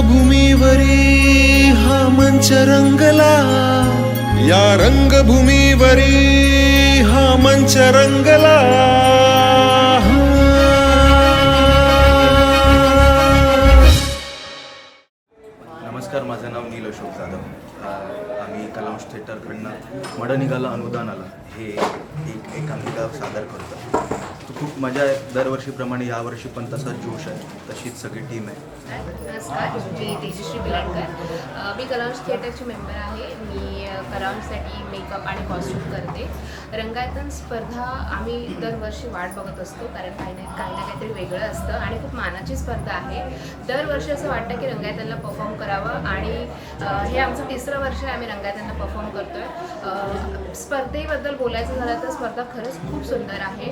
रंगभूमीवरी हा मंच रंगला, या रंगभूमीवरी हा मंच रंगला. नमस्कार, माझं नाव नील अशोक जाधव. आम्ही कलांश थिएटरकडनं मड निघाला अनुदान आला हे एक एकांकिका सादर करतो. तो खूप मजा आहे. दरवर्षीप्रमाणे यावर्षी पण तसाच जोश आहे, तशीच सगळी टीम आहे. नमस्कार, मी तेजश्री बिलाडकर. मी कलांश थिएटरची मेंबर आहे. मी कलांशसाठी मेकअप आणि कॉस्ट्यूम करते. रंगायतन स्पर्धा आम्ही दरवर्षी वाट बघत असतो, कारण काही ना काहीतरी वेगळं असतं आणि खूप मानाची स्पर्धा आहे. दरवर्षी असं वाटतं की रंगायतनला परफॉर्म करावं आणि हे आमचं 3रं वर्ष आहे आम्ही रंगायतनला परफॉर्म करतो आहे. स्पर्धेबद्दल बोलायचं झालं तर स्पर्धा खरंच खूप सुंदर आहे.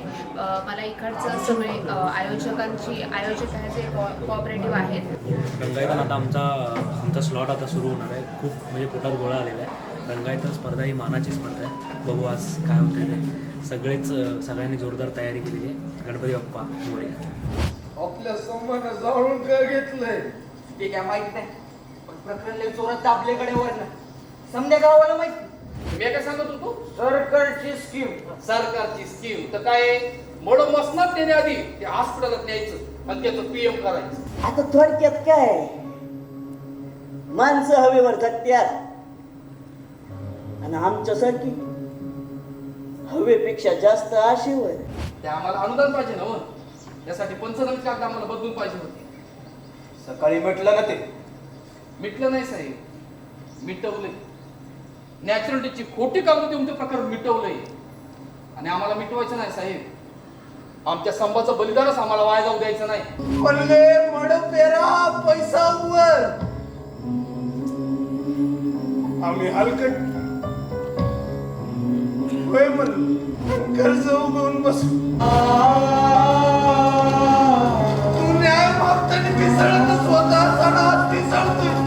मला इकडचं सगळे आयोजक आहेत जे कोऑपरेटिव्ह आहेत. रंगायतन आता आमचा स्लॉट आता सुरू होणार आहे. खूप म्हणजे पोटात गोळा आलेला आहे. रंगायतन स्पर्धा ही मानाची स्पर्धा आहे. बघू आज काय होते ते. सगळ्यांनी जोरदार तयारी केलेली आहे. गणपती बाप्पा मोरया. आपल्या समोर जाळून का घेतलंय ते काय माहित नाही, पण प्रकरण लय जोरात दाबलेकडे वरनं समध्या गावाला माहित. मी काय सांगत होतो, सरकारची स्कीम तर काय मोड मसनात नेण्याआधी ते हॉस्पिटलात न्यायचं आणि त्याचं PM करायचं. आता थोडक्यात काय, माणसं हवेवर जगत्यात आणि आमच्यासारखी हवेपेक्षा जास्त आशेवर. ते आम्हाला अनुदान पाहिजे ना. त्यासाठी पंचनामे कागद आम्हाला बदलून पाहिजे होते. सकाळी म्हटलं ना ते मिटलं नाही साहेब, मिटवलंय. नॅचरलिटीची खोटी कागद देऊन ते प्रकार मिटवलंय आणि आम्हाला मिटवायचं नाही साहेब. आमच्या संपाचं बलिदानच आम्हाला वाया जाऊ द्यायचं नाही. म्हणले मड पेरा पैसा वर. आम्ही हलकट होय म्हणून कर्ज उगवून बसू. तू न्याय मागताना पिसळतच होता, सणात पिसळतोय.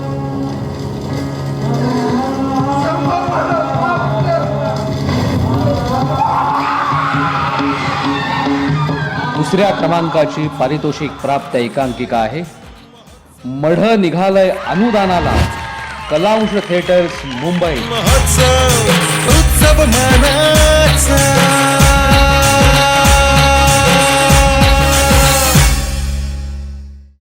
दुसऱ्या क्रमांकाची पारितोषिक प्राप्त एकांकिका आहे मढ निघालय अनुदानाला, कलांश थिएटर्स, मुंबई. महोत्सव उत्सव मानाचा